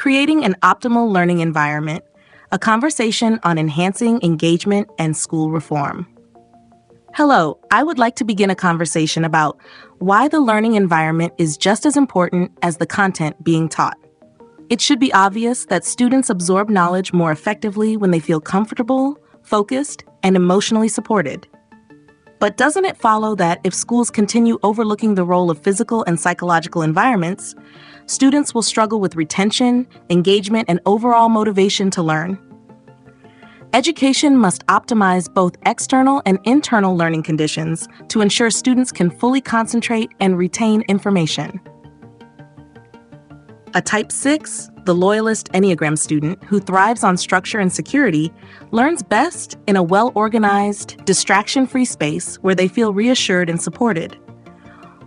Creating an optimal learning environment, a conversation on enhancing engagement and school reform. Hello, I would like to begin a conversation about why the learning environment is just as important as the content being taught. It should be obvious that students absorb knowledge more effectively when they feel comfortable, focused, and emotionally supported. But doesn't it follow that if schools continue overlooking the role of physical and psychological environments, students will struggle with retention, engagement, and overall motivation to learn? Education must optimize both external and internal learning conditions to ensure students can fully concentrate and retain information. A Type 6, the loyalist Enneagram student who thrives on structure and security, learns best in a well-organized, distraction-free space where they feel reassured and supported.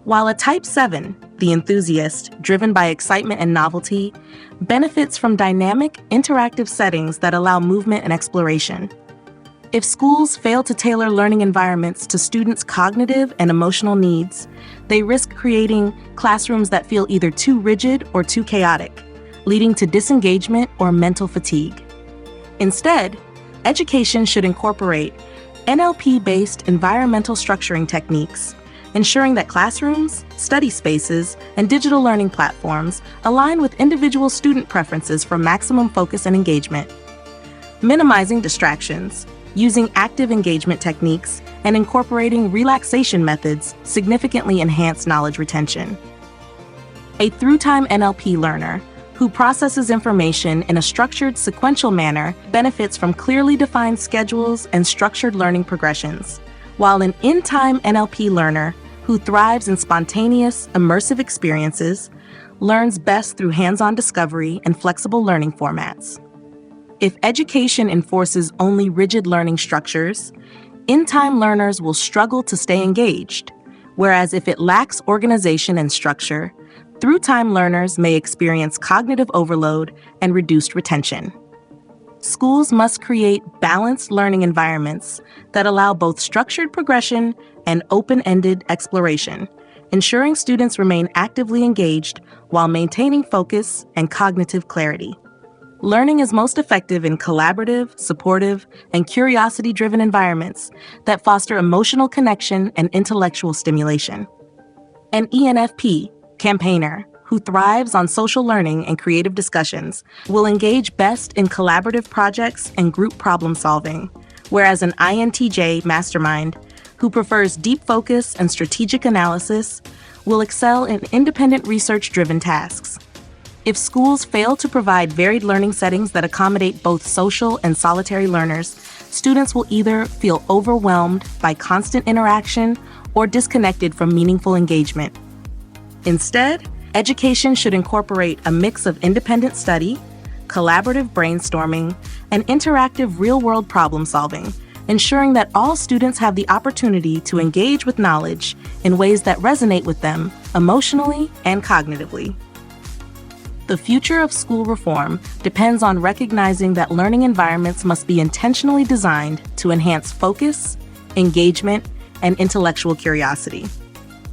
While a Type 7, the enthusiast, driven by excitement and novelty, benefits from dynamic, interactive settings that allow movement and exploration. If schools fail to tailor learning environments to students' cognitive and emotional needs, they risk creating classrooms that feel either too rigid or too chaotic, leading to disengagement or mental fatigue. Instead, education should incorporate NLP-based environmental structuring techniques, ensuring that classrooms, study spaces, and digital learning platforms align with individual student preferences for maximum focus and engagement. Minimizing distractions, using active engagement techniques, and incorporating relaxation methods significantly enhance knowledge retention. A through-time NLP learner who processes information in a structured, sequential manner benefits from clearly defined schedules and structured learning progressions, while an in-time NLP learner who thrives in spontaneous, immersive experiences learns best through hands-on discovery and flexible learning formats. If education enforces only rigid learning structures, in-time learners will struggle to stay engaged, whereas if it lacks organization and structure, through-time learners may experience cognitive overload and reduced retention. Schools must create balanced learning environments that allow both structured progression and open-ended exploration, ensuring students remain actively engaged while maintaining focus and cognitive clarity. Learning is most effective in collaborative, supportive, and curiosity-driven environments that foster emotional connection and intellectual stimulation. An ENFP, campaigner, who thrives on social learning and creative discussions, will engage best in collaborative projects and group problem solving, whereas an INTJ mastermind, who prefers deep focus and strategic analysis, will excel in independent research-driven tasks. If schools fail to provide varied learning settings that accommodate both social and solitary learners, students will either feel overwhelmed by constant interaction or disconnected from meaningful engagement. Instead, education should incorporate a mix of independent study, collaborative brainstorming, and interactive real-world problem solving, ensuring that all students have the opportunity to engage with knowledge in ways that resonate with them emotionally and cognitively. The future of school reform depends on recognizing that learning environments must be intentionally designed to enhance focus, engagement, and intellectual curiosity.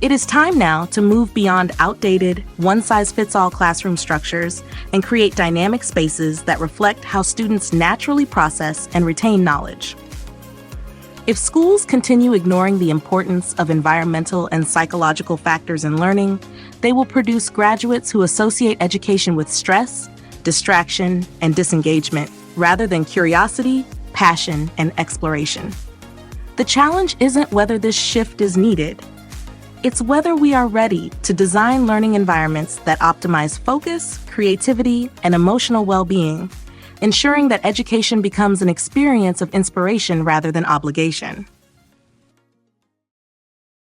It is time now to move beyond outdated, one-size-fits-all classroom structures and create dynamic spaces that reflect how students naturally process and retain knowledge. If schools continue ignoring the importance of environmental and psychological factors in learning, they will produce graduates who associate education with stress, distraction, and disengagement, rather than curiosity, passion, and exploration. The challenge isn't whether this shift is needed. It's whether we are ready to design learning environments that optimize focus, creativity, and emotional well-being, ensuring that education becomes an experience of inspiration rather than obligation.